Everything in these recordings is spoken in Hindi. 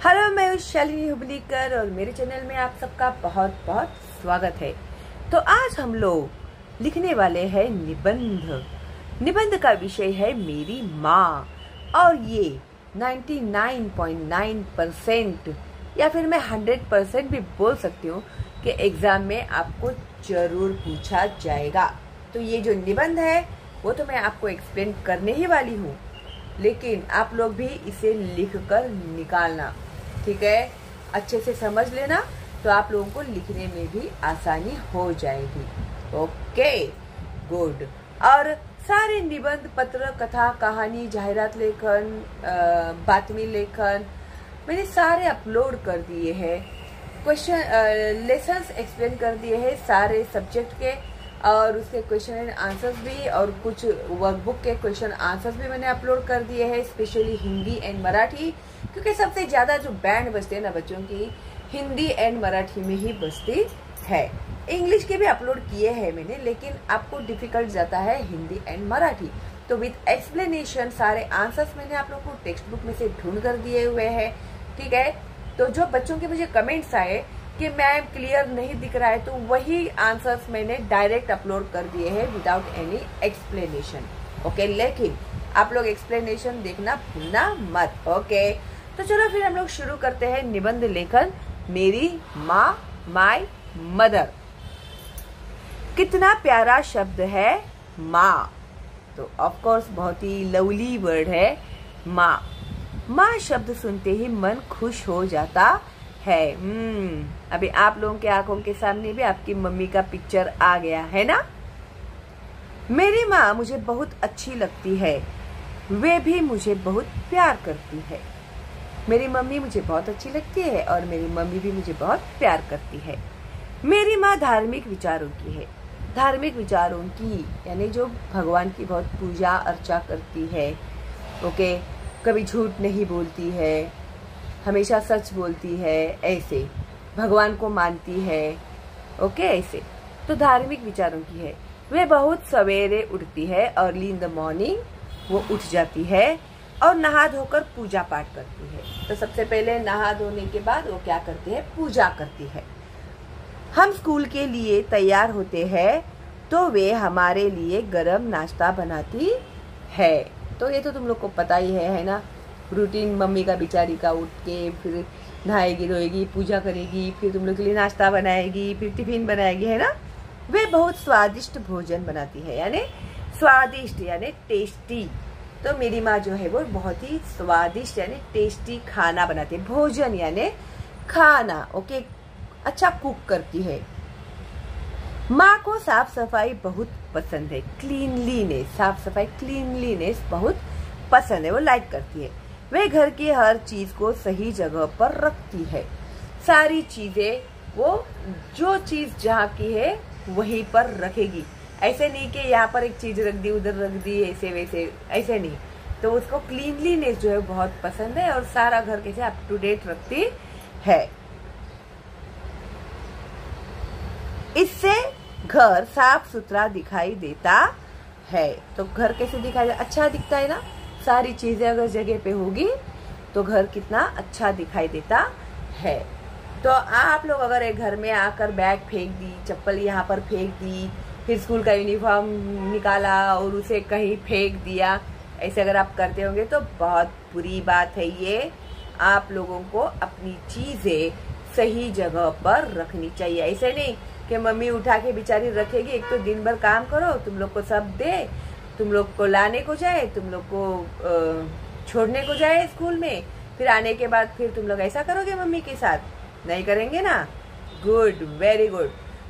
हेलो, मैं हूँ शालिनी हुबलीकर और मेरे चैनल में आप सबका बहुत बहुत स्वागत है। तो आज हम लोग लिखने वाले हैं निबंध। निबंध का विषय है मेरी माँ और ये 99.9% या फिर मैं 100% भी बोल सकती हूँ कि एग्जाम में आपको जरूर पूछा जाएगा। तो ये जो निबंध है वो तो मैं आपको एक्सप्लेन करने ही वाली हूँ, लेकिन आप लोग भी इसे लिखकर निकालना, ठीक है। अच्छे से समझ लेना तो आप लोगों को लिखने में भी आसानी हो जाएगी। Okay, good. और सारे निबंध, पत्र, कथा, कहानी, जाहिरात लेखन, बातमी लेखन मैंने सारे अपलोड कर दिए हैं। क्वेश्चन लेसन्स एक्सप्लेन कर दिए हैं सारे सब्जेक्ट के, और उसके क्वेश्चन एंड आंसर्स भी, और कुछ वर्कबुक के क्वेश्चन आंसर्स भी मैंने अपलोड कर दिए हैं, स्पेशली हिंदी एंड मराठी, क्योंकि सबसे ज्यादा जो बैंड बजते हैं ना बच्चों की, हिंदी एंड मराठी में ही बजती है। इंग्लिश के भी अपलोड किए हैं मैंने, लेकिन आपको डिफिकल्ट जाता है हिंदी एंड मराठी। तो विद एक्सप्लेनेशन सारे आंसर्स मैंने आप लोग को टेक्स्ट बुक में से ढूंढ कर दिए हुए हैं, ठीक है। तो जो बच्चों के मुझे कमेंट्स आए कि मैम क्लियर नहीं दिख रहा है, तो वही आंसर्स मैंने डायरेक्ट अपलोड कर दिए हैं विदाउट एनी एक्सप्लेनेशन। ओके, लेकिन आप लोग एक्सप्लेनेशन देखना भूलना मत। ओके, तो चलो फिर हम लोग शुरू करते हैं निबंध लेखन मेरी माँ, माय मदर। कितना प्यारा शब्द है माँ, तो ऑफ कोर्स बहुत ही लवली वर्ड है माँ। माँ शब्द सुनते ही मन खुश हो जाता है। अभी आप लोगों के आंखों के सामने भी आपकी मम्मी का पिक्चर आ गया है ना। मेरी माँ मुझे बहुत अच्छी लगती है, वे भी मुझे बहुत प्यार करती है। मेरी मम्मी मुझे बहुत अच्छी लगती है और मेरी मम्मी भी मुझे बहुत प्यार करती है। मेरी माँ धार्मिक विचारों की है। धार्मिक विचारों की यानी जो भगवान की बहुत पूजा अर्चा करती है। ओके, कभी झूठ नहीं बोलती है, हमेशा सच बोलती है, ऐसे भगवान को मानती है। ओके, ऐसे तो धार्मिक विचारों की है। वे बहुत सवेरे उठती है, अर्ली इन द मॉर्निंग वो उठ जाती है और नहा धोकर पूजा पाठ करती है। तो सबसे पहले नहा धोने के बाद वो क्या करती है, पूजा करती है। हम स्कूल के लिए तैयार होते हैं तो वे हमारे लिए गरम नाश्ता बनाती है। तो ये तो तुम लोग को पता ही है ना, रूटीन मम्मी का बेचारी का, उठ के फिर नहाएगी धोएगी, पूजा करेगी, फिर तुम लोग के लिए नाश्ता बनाएगी, फिर टिफिन बनाएगी, है ना। वे बहुत स्वादिष्ट भोजन बनाती है, यानी स्वादिष्ट यानी टेस्टी। तो मेरी माँ जो है वो बहुत ही स्वादिष्ट यानी टेस्टी खाना बनाती है। भोजन यानी खाना, ओके, अच्छा कुक करती है। माँ को साफ सफाई बहुत पसंद है। क्लीनलीनेस, साफ सफाई, क्लीनलीनेस बहुत पसंद है, वो लाइक करती है। वे घर की हर चीज को सही जगह पर रखती है। सारी चीजें वो जो चीज जहाँ की है वहीं पर रखेगी। ऐसे नहीं कि यहाँ पर एक चीज रख दी उधर रख दी, ऐसे वैसे, ऐसे नहीं। तो उसको क्लीनलीनेस जो है बहुत पसंद है और सारा घर कैसे अप टू डेट रखती है। इससे घर साफ सुथरा दिखाई देता है। तो घर कैसे दिखाई देता, अच्छा दिखता है ना। सारी चीजें अगर जगह पे होगी तो घर कितना अच्छा दिखाई देता है। तो आप लोग अगर एक घर में आकर बैग फेंक दी, चप्पल यहाँ पर फेंक दी, फिर स्कूल का यूनिफॉर्म निकाला और उसे कहीं फेंक दिया, ऐसे अगर आप करते होंगे तो बहुत बुरी बात है ये। आप लोगों को अपनी चीजें सही जगह पर रखनी चाहिए। ऐसे नहीं कि मम्मी उठा के बेचारी रखेगी, एक तो दिन भर काम करो, तुम लोग को सब दे, तुम लोग को लाने को जाए, तुम लोग को छोड़ने को जाए स्कूल में, फिर आने के बाद फिर तुम लोग ऐसा करोगे मम्मी के साथ, नहीं करेंगे ना। Good, very good.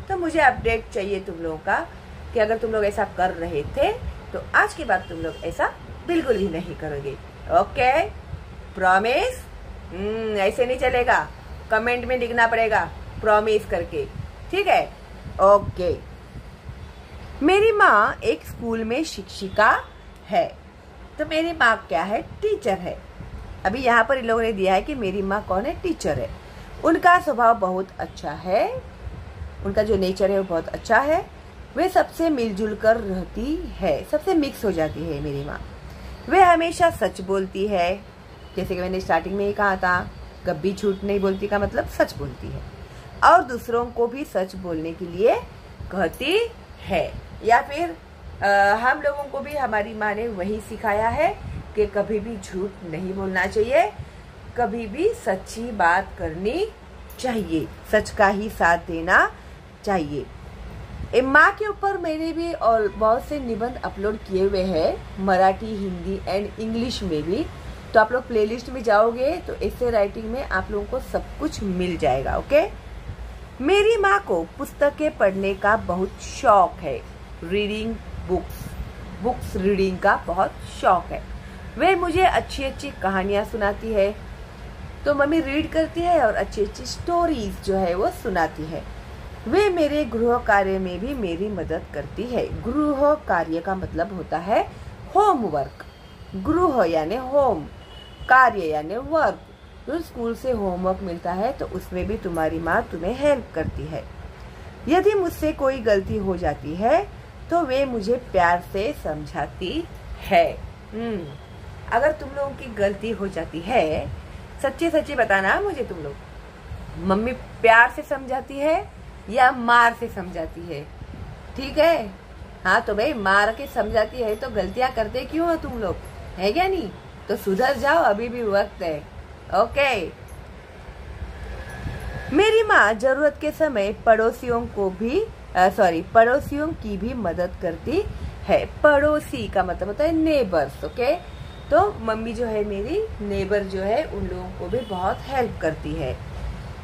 तो मुझे अपडेट चाहिए तुम लोगों का कि अगर तुम लोग ऐसा कर रहे थे तो आज के बाद तुम लोग ऐसा बिल्कुल भी नहीं करोगे। Okay, promise. ऐसे नहीं चलेगा, कमेंट में लिखना पड़ेगा प्रॉमिस करके, ठीक है। ओके, मेरी माँ एक स्कूल में शिक्षिका है। तो मेरी माँ क्या है, टीचर है। अभी यहाँ पर इन लोगों ने दिया है कि मेरी माँ कौन है, टीचर है। उनका स्वभाव बहुत अच्छा है, उनका जो नेचर है वो बहुत अच्छा है। वे सबसे मिलजुल कर रहती है, सबसे मिक्स हो जाती है मेरी माँ। वे हमेशा सच बोलती है, जैसे कि मैंने स्टार्टिंग में ही कहा था। कभी झूठ नहीं बोलती का मतलब सच बोलती है, और दूसरों को भी सच बोलने के लिए कहती है। या फिर हम लोगों को भी हमारी माँ ने वही सिखाया है कि कभी भी झूठ नहीं बोलना चाहिए, कभी भी सच्ची बात करनी चाहिए, सच का ही साथ देना चाहिए। माँ के ऊपर मैंने भी और बहुत से निबंध अपलोड किए हुए हैं, मराठी, हिंदी एंड इंग्लिश में भी। तो आप लोग प्लेलिस्ट में जाओगे तो ऐसे राइटिंग में आप लोगों को सब कुछ मिल जाएगा। ओके। मेरी माँ को पुस्तकें पढ़ने का बहुत शौक है, रीडिंग बुक्स रीडिंग का बहुत शौक है। वे मुझे अच्छी अच्छी कहानियाँ सुनाती है, तो मम्मी रीड करती है और अच्छी अच्छी स्टोरीज जो है वो सुनाती है। वे मेरे गृह कार्य में भी मेरी मदद करती है। गृह कार्य का मतलब होता है होमवर्क। गृह यानी होम, कार्य यानी वर्क। तो स्कूल से होमवर्क मिलता है तो उसमें भी तुम्हारी माँ तुम्हें हेल्प करती है। यदि मुझसे कोई गलती हो जाती है तो वे मुझे प्यार से समझाती है। अगर तुम लोगों की गलती हो जाती है, सच्ची सच्ची बताना मुझे तुम लोग, मम्मी प्यार से समझाती है या मार से समझाती है? ठीक है, हाँ तो भाई मार के समझाती है तो गलतियां करते क्यों हो तुम लोग, है क्या नहीं? तो सुधर जाओ, अभी भी वक्त है। ओके। मेरी माँ जरूरत के समय पड़ोसियों की भी मदद करती है। पड़ोसी का मतलब होता है नेबर्स। ओके। तो मम्मी जो है मेरी नेबर जो है उन लोगों को भी बहुत हेल्प करती है।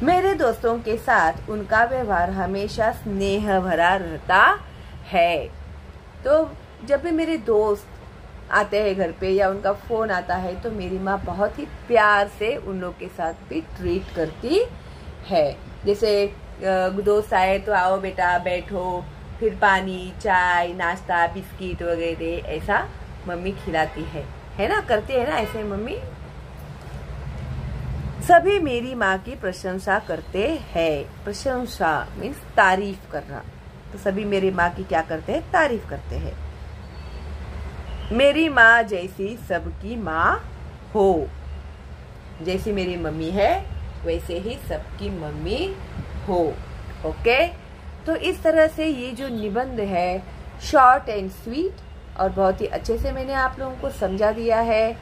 मेरे दोस्तों के साथ उनका व्यवहार हमेशा स्नेह भरा रहता है। तो जब भी मेरे दोस्त आते हैं घर पे या उनका फोन आता है तो मेरी माँ बहुत ही प्यार से उन लोग के साथ भी ट्रीट करती है। जैसे दोस्त आए तो आओ बेटा बैठो, फिर पानी, चाय, नाश्ता, बिस्किट वगैरह ऐसा मम्मी खिलाती है ना, करती है ना ऐसे मम्मी। सभी मेरी माँ की प्रशंसा करते हैं। प्रशंसा मीन्स तारीफ करना। तो सभी मेरी माँ की क्या करते हैं? तारीफ करते हैं। मेरी माँ जैसी सबकी माँ हो। जैसी मेरी मम्मी है वैसे ही सबकी मम्मी हो। ओके। तो इस तरह से ये जो निबंध है शॉर्ट एंड स्वीट और बहुत ही अच्छे से मैंने आप लोगों को समझा दिया है।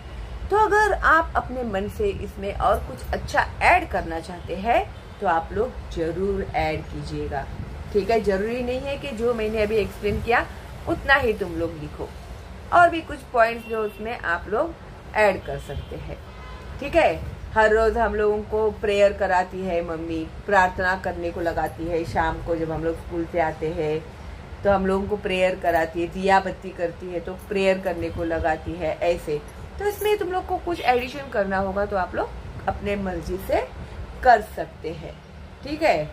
तो अगर आप अपने मन से इसमें और कुछ अच्छा ऐड करना चाहते हैं तो आप लोग जरूर ऐड कीजिएगा। ठीक है, जरूरी नहीं है कि जो मैंने अभी एक्सप्लेन किया उतना ही तुम लोग लिखो, और भी कुछ पॉइंट्स जो उसमें आप लोग ऐड कर सकते हैं। ठीक है। हर रोज हम लोगों को प्रेयर कराती है मम्मी, प्रार्थना करने को लगाती है। शाम को जब हम लोग स्कूल से आते हैं तो हम लोगों को प्रेयर कराती है, दिया बत्ती करती है तो प्रेयर करने को लगाती है ऐसे। तो इसमें तुम लोग को कुछ एडिशन करना होगा तो आप लोग अपने मर्जी से कर सकते हैं। ठीक है।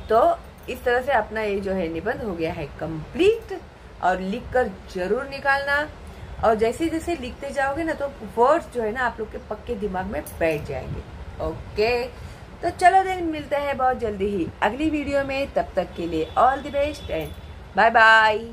तो इस तरह से अपना ये जो है निबंध हो गया है कंप्लीट, और लिखकर जरूर निकालना। और जैसे जैसे लिखते जाओगे ना तो वर्ड्स जो है ना आप लोग के पक्के दिमाग में बैठ जाएंगे। ओके। तो चलो देन मिलते हैं बहुत जल्दी ही अगली वीडियो में। तब तक के लिए all the best and bye bye.